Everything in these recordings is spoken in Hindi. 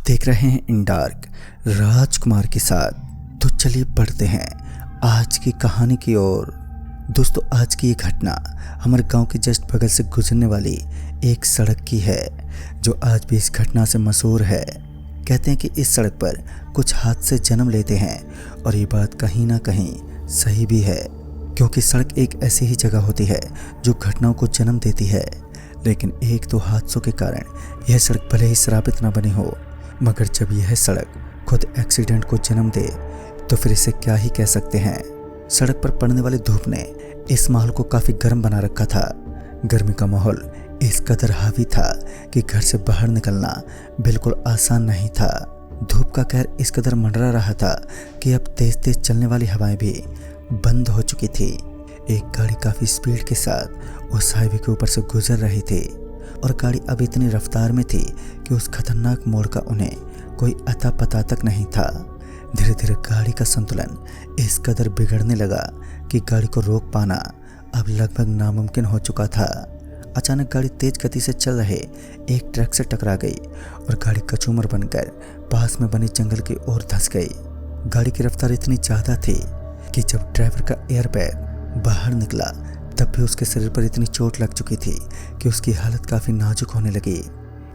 देख रहे हैं इन डार्क राजकुमार के साथ। तो चलिए बढ़ते हैं आज की कहानी की ओर। दोस्तों, आज की ये घटना हमारे गांव के जस्ट बगल से गुजरने वाली एक सड़क की है, जो आज भी इस घटना से मशहूर है। कहते हैं कि इस सड़क पर कुछ हादसे जन्म लेते हैं, और ये बात कहीं ना कहीं सही भी है, क्योंकि सड़क एक ऐसी ही जगह होती है जो घटनाओं को जन्म देती है। लेकिन एक दो हादसों के कारण यह सड़क भले ही श्रापित न बनी हो, मगर जब यह सड़क खुद एक्सीडेंट को जन्म दे तो फिर इसे क्या ही कह सकते हैं। सड़क पर पड़ने वाली धूप ने इस माहौल को काफ़ी गर्म बना रखा था। गर्मी का माहौल इस कदर हावी था कि घर से बाहर निकलना बिल्कुल आसान नहीं था। धूप का कहर इस कदर मंडरा रहा था कि अब तेज तेज चलने वाली हवाएं भी बंद हो चुकी थी। एक गाड़ी काफ़ी स्पीड के साथ उस हाईवे के ऊपर से गुजर रही थी, और गाड़ी अब इतनी रफ्तार में थी कि उस खतरनाक मोड़ का उन्हें कोई अता पता तक नहीं था। धीरे धीरे गाड़ी का संतुलन इस कदर बिगड़ने लगा कि गाड़ी को रोक पाना अब लगभग नामुमकिन हो चुका था। अचानक गाड़ी तेज गति से चल रहे एक ट्रक से टकरा गई, और गाड़ी कचूमर बनकर पास में बने जंगल की ओर धंस गई। गाड़ी की रफ्तार इतनी ज़्यादा थी कि जब ड्राइवर का एयरबैग बाहर निकला तब भी उसके शरीर पर इतनी चोट लग चुकी थी कि उसकी हालत काफ़ी नाजुक होने लगी।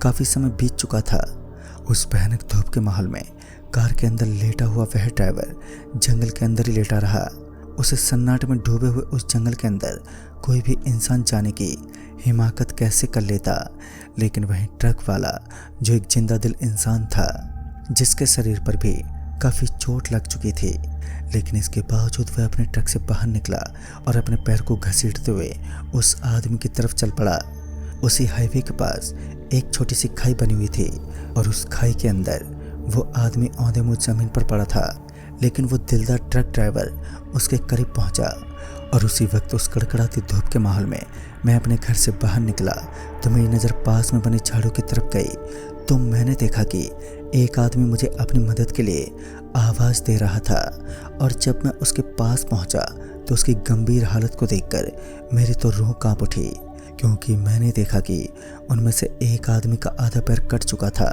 काफ़ी समय बीत चुका था। उस भयानक धूप के माहौल में कार के अंदर लेटा हुआ वह ड्राइवर जंगल के अंदर ही लेटा रहा। उसे सन्नाटे में डूबे हुए उस जंगल के अंदर कोई भी इंसान जाने की हिमाकत कैसे कर लेता। लेकिन वहीं ट्रक वाला, जो एक जिंदा दिल इंसान था, जिसके शरीर पर भी काफ़ी चोट लग चुकी थी, लेकिन इसके बावजूद वह अपने ट्रक से बाहर निकला और अपने पैर को घसीटते हुए उस आदमी की तरफ चल पड़ा। उसी हाईवे के पास एक छोटी सी खाई बनी हुई थी, और उस खाई के अंदर वो आदमी औंधे मुँह जमीन पर पड़ा था। लेकिन वो दिलदार ट्रक ड्राइवर उसके करीब पहुंचा, और उसी वक्त उस कड़कड़ाती धूप के माहौल में मैं अपने घर से बाहर निकला तो मेरी नज़र पास में बनी झाड़ू की तरफ गई, तो मैंने देखा कि एक आदमी मुझे अपनी मदद के लिए आवाज़ दे रहा था। और जब मैं उसके पास पहुंचा तो उसकी गंभीर हालत को देखकर मेरी तो रूह कांप उठी, क्योंकि मैंने देखा कि उनमें से एक आदमी का आधा पैर कट चुका था,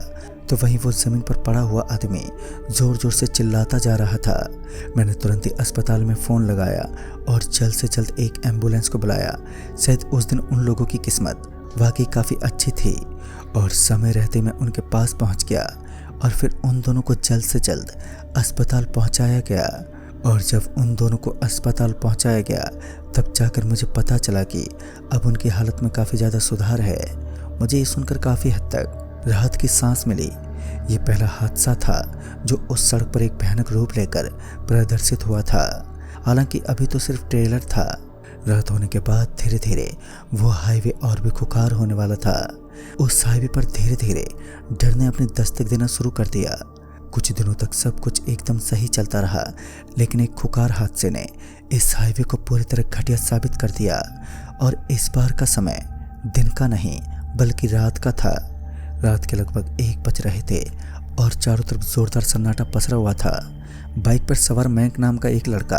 तो वहीं वो ज़मीन पर पड़ा हुआ आदमी ज़ोर ज़ोर से चिल्लाता जा रहा था। मैंने तुरंत ही अस्पताल में फ़ोन लगाया और जल्द से जल्द एक एम्बुलेंस को बुलाया। शायद उस दिन उन लोगों की किस्मत वाकई काफ़ी अच्छी थी, और समय रहते मैं उनके पास पहुंच गया, और फिर उन दोनों को जल्द से जल्द अस्पताल पहुंचाया गया। और जब उन दोनों को अस्पताल पहुंचाया गया तब जाकर मुझे पता चला कि अब उनकी हालत में काफ़ी ज़्यादा सुधार है। मुझे ये सुनकर काफ़ी हद तक राहत की सांस मिली। ये पहला हादसा था जो उस सड़क पर एक भयानक रूप लेकर प्रदर्शित हुआ था। हालांकि अभी तो सिर्फ ट्रेलर था। रात होने के बाद धीरे धीरे वो हाईवे और भी खुखार होने वाला था। उस हाईवे पर धीरे धीरे डर ने अपनी दस्तक देना शुरू कर दिया। कुछ दिनों तक सब कुछ एकदम सही चलता रहा, लेकिन एक खुखार हादसे ने इस हाईवे को पूरी तरह घटिया साबित कर दिया। और इस बार का समय दिन का नहीं बल्कि रात का था। रात के लगभग 1 बज रहे थे, और चारों तरफ जोरदार सन्नाटा पसरा हुआ था। बाइक पर सवार मयंक नाम का एक लड़का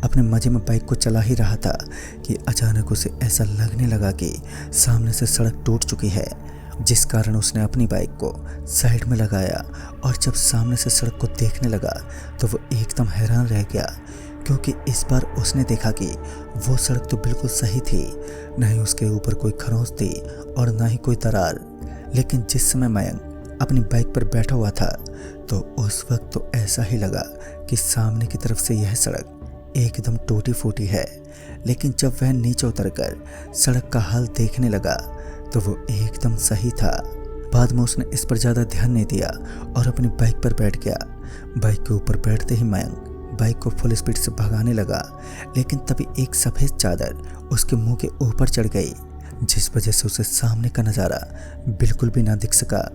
अपने मजे में बाइक को चला ही रहा था कि अचानक उसे ऐसा लगने लगा कि सामने से सड़क टूट चुकी है, जिस कारण उसने अपनी बाइक को साइड में लगाया। और जब सामने से सड़क को देखने लगा तो वो एकदम हैरान रह गया, क्योंकि इस बार उसने देखा कि वो सड़क तो बिल्कुल सही थी, न ही उसके ऊपर कोई खरोंच थी और न ही कोई दरार। लेकिन जिस समय मयंक अपनी बाइक पर बैठा हुआ था तो उस वक्त तो ऐसा ही लगा कि सामने की तरफ से यह सड़क एकदम टूटी फूटी है। लेकिन जब वह नीचे उतरकर सड़क का हाल देखने लगा तो वो एकदम सही था। बाद में उसने इस पर ज़्यादा ध्यान नहीं दिया और अपनी बाइक पर बैठ गया। बाइक के ऊपर बैठते ही मयंक बाइक को फुल स्पीड से भगाने लगा, लेकिन तभी एक सफ़ेद चादर उसके मुंह के ऊपर चढ़ गई, जिस वजह से उसे सामने का नज़ारा बिल्कुल भी ना दिख सका।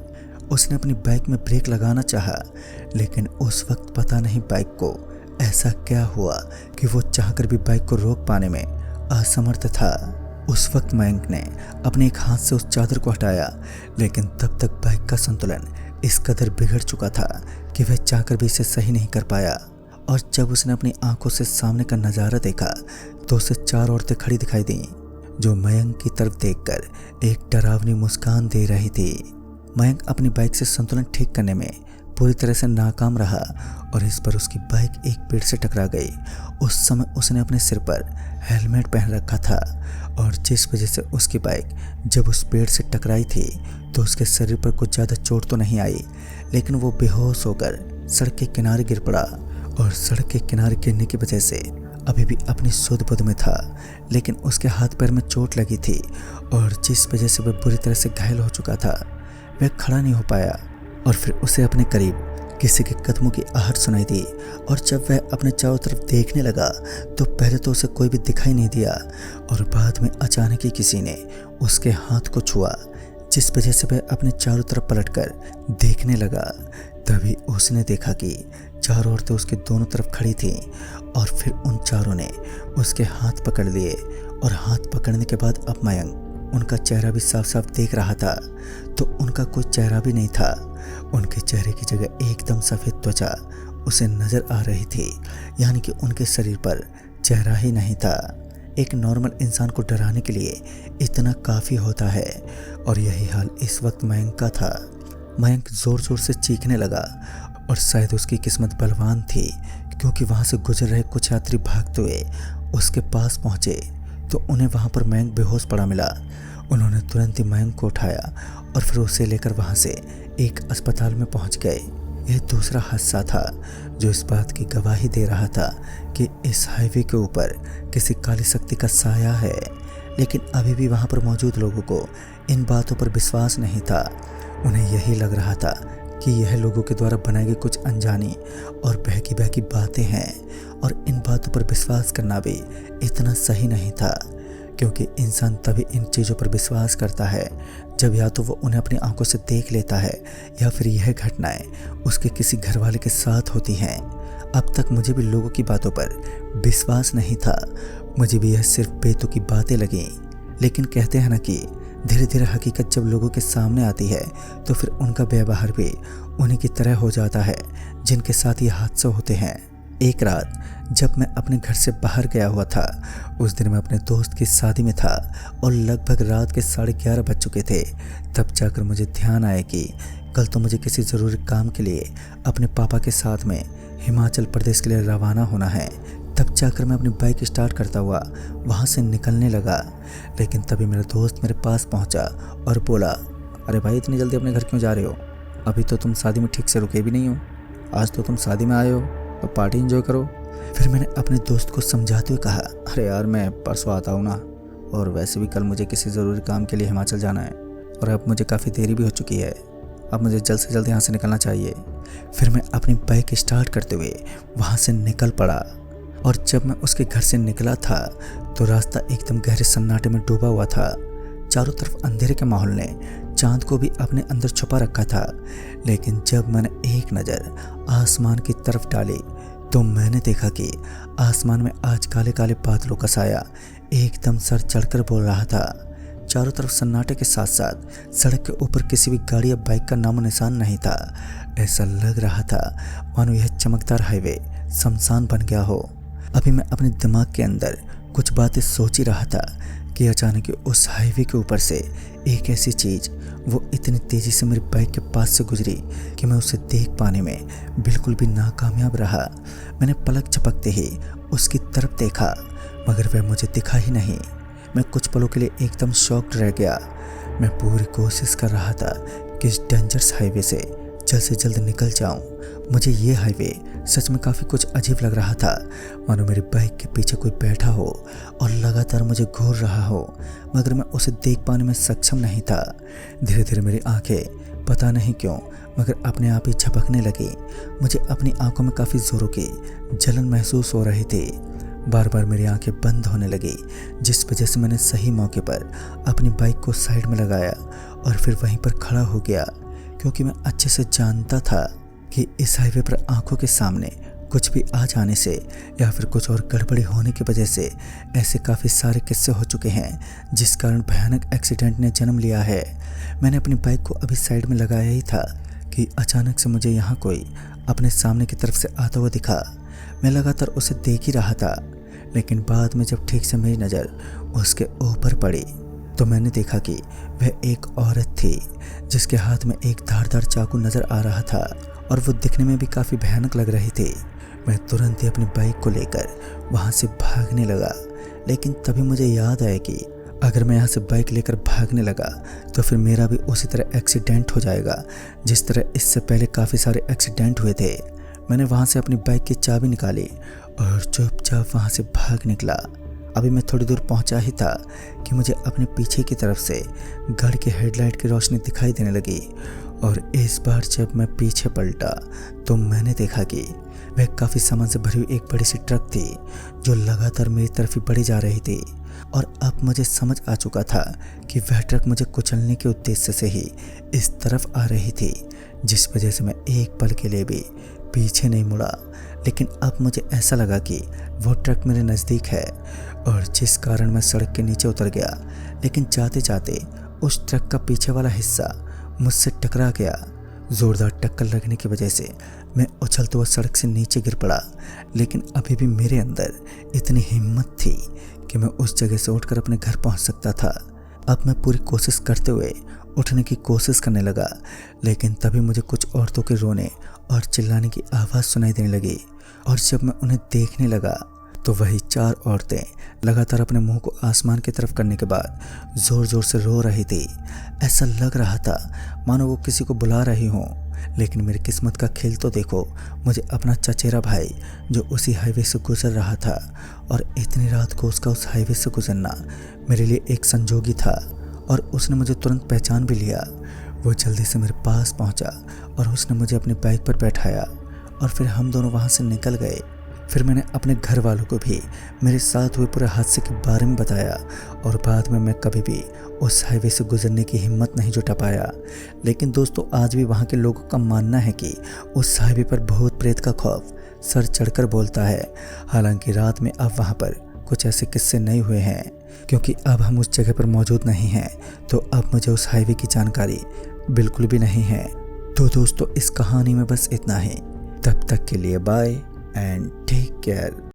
उसने अपनी बाइक में ब्रेक लगाना चाहा, लेकिन उस वक्त पता नहीं बाइक को ऐसा क्या हुआ कि वो चाहकर भी बाइक को रोक पाने में असमर्थ था। उस वक्त मयंक ने अपने एक हाथ से उस चादर को हटाया, लेकिन तब तक बाइक का संतुलन इस कदर बिगड़ चुका था कि वह चाहकर भी इसे सही नहीं कर पाया। और जब उसने अपनी आंखों से सामने का नज़ारा देखा तो उसे 4 औरतें खड़ी दिखाई दी, जो मयंक की तरफ देखकर एक डरावनी मुस्कान दे रही थी। मयंक अपनी बाइक से संतुलन ठीक करने में पूरी तरह से नाकाम रहा और इस पर उसकी बाइक एक पेड़ से टकरा गई। उस समय उसने अपने सिर पर हेलमेट पहन रखा था और जिस वजह से उसकी बाइक जब उस पेड़ से टकराई थी तो उसके शरीर पर कुछ ज़्यादा चोट तो नहीं आई, लेकिन वो बेहोश होकर सड़क के किनारे गिर पड़ा और सड़क के किनारे गिरने की वजह से अभी भी अपनी सुध बुध में था, लेकिन उसके हाथ पैर में चोट लगी थी और जिस वजह से वह बुरी तरह से घायल हो चुका था। वह खड़ा नहीं हो पाया और फिर उसे अपने करीब किसी के कदमों की आहट सुनाई दी और जब वह अपने चारों तरफ देखने लगा तो पहले तो उसे कोई भी दिखाई नहीं दिया और बाद में अचानक ही किसी ने उसके हाथ को छुआ, जिस वजह से वह अपने चारों तरफ पलटकर देखने लगा। तभी उसने देखा कि 4 औरतें उसके दोनों तरफ खड़ी थीं और फिर उन चारों ने उसके हाथ पकड़ लिए और हाथ पकड़ने के बाद अब मयंक उनका चेहरा भी साफ साफ देख रहा था तो उनका कोई चेहरा भी नहीं था। उनके चेहरे की जगह एकदम सफ़ेद त्वचा उसे नज़र आ रही थी, यानी कि उनके शरीर पर चेहरा ही नहीं था। एक नॉर्मल इंसान को डराने के लिए इतना काफ़ी होता है और यही हाल इस वक्त मयंक का था। मयंक ज़ोर ज़ोर से चीखने लगा और शायद उसकी किस्मत बलवान थी, क्योंकि वहाँ से गुजर रहे कुछ यात्री भागते हुए उसके पास पहुँचे तो उन्हें वहाँ पर मयंक बेहोश पड़ा मिला। उन्होंने तुरंत ही मयंक को उठाया और फिर उसे लेकर वहाँ से एक अस्पताल में पहुँच गए। यह दूसरा हादसा था जो इस बात की गवाही दे रहा था कि इस हाईवे के ऊपर किसी काली शक्ति का साया है, लेकिन अभी भी वहाँ पर मौजूद लोगों को इन बातों पर विश्वास नहीं था। उन्हें यही लग रहा था कि यह लोगों के द्वारा बनाई गई कुछ अनजानी और बहकी बहकी बातें हैं और इन बातों पर विश्वास करना भी इतना सही नहीं था, क्योंकि इंसान तभी इन चीज़ों पर विश्वास करता है जब या तो वो उन्हें अपनी आंखों से देख लेता है या फिर यह घटनाएं उसके किसी घरवाले के साथ होती हैं। अब तक मुझे भी लोगों की बातों पर विश्वास नहीं था, मुझे भी यह सिर्फ बेतुकी बातें लगीं। लेकिन कहते हैं ना कि धीरे धीरे हकीकत जब लोगों के सामने आती है तो फिर उनका व्यवहार भी उन्हीं की तरह हो जाता है जिनके साथ ये हादसे होते हैं। एक रात जब मैं अपने घर से बाहर गया हुआ था, उस दिन मैं अपने दोस्त की शादी में था और लगभग रात के 11:30 बज चुके थे। तब जाकर मुझे ध्यान आया कि कल तो मुझे किसी ज़रूरी काम के लिए अपने पापा के साथ में हिमाचल प्रदेश के लिए रवाना होना है। तब जाकर मैं अपनी बाइक स्टार्ट करता हुआ वहाँ से निकलने लगा, लेकिन तभी मेरा दोस्त मेरे पास पहुँचा और बोला, अरे भाई इतनी जल्दी अपने घर क्यों जा रहे हो? अभी तो तुम शादी में ठीक से रुके भी नहीं हो। आज तो तुम शादी में आए हो तो पार्टी एंजॉय करो। फिर मैंने अपने दोस्त को समझाते हुए कहा, अरे यार मैं परसों आता हूँ ना, और वैसे भी कल मुझे किसी ज़रूरी काम के लिए हिमाचल जाना है और अब मुझे काफ़ी देरी भी हो चुकी है। अब मुझे जल्द से जल्द यहाँ से निकलना चाहिए। फिर मैं अपनी बाइक स्टार्ट करते हुए वहाँ से निकल पड़ा और जब मैं उसके घर से निकला था तो रास्ता एकदम गहरे सन्नाटे में डूबा हुआ था। चारों तरफ अंधेरे के माहौल ने चांद को भी अपने अंदर छुपा रखा था, लेकिन जब मैंने एक नज़र आसमान की तरफ डाली तो मैंने देखा कि आसमान में आज काले काले बादलों का साया एकदम सर चढ़कर बोल रहा था। चारों तरफ सन्नाटे के साथ साथ सड़क के ऊपर किसी भी गाड़ी या बाइक का नामो निशान नहीं था। ऐसा लग रहा था मानो यह चमकदार हाईवे शमशान बन गया हो। अभी मैं अपने दिमाग के अंदर कुछ बातें सोच ही रहा था कि अचानक उस हाईवे के ऊपर से एक ऐसी चीज़ वो इतनी तेज़ी से मेरी बाइक के पास से गुजरी कि मैं उसे देख पाने में बिल्कुल भी नाकामयाब रहा। मैंने पलक झपकते ही उसकी तरफ देखा मगर वह मुझे दिखा ही नहीं। मैं कुछ पलों के लिए एकदम शॉक्ड रह गया। मैं पूरी कोशिश कर रहा था कि इस डेंजरस हाईवे से जल्द निकल जाऊं। मुझे ये हाईवे सच में काफ़ी कुछ अजीब लग रहा था, मानो मेरी बाइक के पीछे कोई बैठा हो और लगातार मुझे घूर रहा हो, मगर मैं उसे देख पाने में सक्षम नहीं था। धीरे धीरे मेरी आंखें पता नहीं क्यों मगर अपने आप ही झपकने लगी। मुझे अपनी आंखों में काफ़ी ज़ोरों की जलन महसूस हो रही थी। बार बार मेरी आंखें बंद होने लगी, जिस वजह से मैंने सही मौके पर अपनी बाइक को साइड में लगाया और फिर वहीं पर खड़ा हो गया, क्योंकि मैं अच्छे से जानता था कि इस हाईवे पर आंखों के सामने कुछ भी आ जाने से या फिर कुछ और गड़बड़ी होने की वजह से ऐसे काफ़ी सारे किस्से हो चुके हैं जिस कारण भयानक एक्सीडेंट ने जन्म लिया है। मैंने अपनी बाइक को अभी साइड में लगाया ही था कि अचानक से मुझे यहाँ कोई अपने सामने की तरफ से आता हुआ दिखा। मैं लगातार उसे देख ही रहा था, लेकिन बाद में जब ठीक से मेरी नज़र उसके ऊपर पड़ी तो मैंने देखा कि वह एक औरत थी जिसके हाथ में एक धारदार चाकू नज़र आ रहा था और वो दिखने में भी काफ़ी भयानक लग रही थी। मैं तुरंत ही अपनी बाइक को लेकर वहाँ से भागने लगा, लेकिन तभी मुझे याद आया कि अगर मैं यहाँ से बाइक लेकर भागने लगा तो फिर मेरा भी उसी तरह एक्सीडेंट हो जाएगा जिस तरह इससे पहले काफ़ी सारे एक्सीडेंट हुए थे। मैंने वहाँ से अपनी बाइक की चाबी निकाली और चुपचाप वहाँ से भाग निकला। अभी मैं थोड़ी दूर पहुँचा ही था कि मुझे अपने पीछे की तरफ से गाड़ी के हेडलाइट की रोशनी दिखाई देने लगी और इस बार जब मैं पीछे पलटा तो मैंने देखा कि वह काफ़ी सामान से भरी हुई एक बड़ी सी ट्रक थी जो लगातार मेरी तरफ ही बढ़ी जा रही थी। और अब मुझे समझ आ चुका था कि वह ट्रक मुझे कुचलने के उद्देश्य से ही इस तरफ आ रही थी, जिस वजह से मैं एक पल के लिए भी पीछे नहीं मुड़ा। लेकिन अब मुझे ऐसा लगा कि वो ट्रक मेरे नज़दीक है और जिस कारण मैं सड़क के नीचे उतर गया, लेकिन जाते जाते उस ट्रक का पीछे वाला हिस्सा मुझसे टकरा गया। ज़ोरदार टक्कर लगने की वजह से मैं उछलते हुए सड़क से नीचे गिर पड़ा, लेकिन अभी भी मेरे अंदर इतनी हिम्मत थी कि मैं उस जगह से उठकर अपने घर पहुंच सकता था। अब मैं पूरी कोशिश करते हुए उठने की कोशिश करने लगा, लेकिन तभी मुझे कुछ औरतों के रोने और चिल्लाने की आवाज़ सुनाई देने लगी और जब मैं उन्हें देखने लगा तो वही 4 औरतें लगातार अपने मुंह को आसमान की तरफ करने के बाद ज़ोर ज़ोर से रो रही थी। ऐसा लग रहा था मानो वो किसी को बुला रही हों। लेकिन मेरी किस्मत का खेल तो देखो, मुझे अपना चचेरा भाई जो उसी हाईवे से गुजर रहा था और इतनी रात को उसका उस हाईवे से गुजरना मेरे लिए एक संजोगी था और उसने मुझे तुरंत पहचान भी लिया। वो जल्दी से मेरे पास पहुंचा और उसने मुझे अपनी बाइक पर बैठाया और फिर हम दोनों वहां से निकल गए। फिर मैंने अपने घर वालों को भी मेरे साथ हुए पूरे हादसे के बारे में बताया और बाद में मैं कभी भी उस हाईवे से गुजरने की हिम्मत नहीं जुटा पाया। लेकिन दोस्तों, आज भी वहाँ के लोगों का मानना है कि उस हाईवे पर भूत प्रेत का खौफ सर चढ़कर बोलता है। हालांकि रात में अब वहाँ पर कुछ ऐसे किस्से नहीं हुए हैं, क्योंकि अब हम उस जगह पर मौजूद नहीं हैं, तो अब मुझे उस हाईवे की जानकारी बिल्कुल भी नहीं है। तो दोस्तों, इस कहानी में बस इतना ही। तब तक के लिए बाय एंड टेक केयर।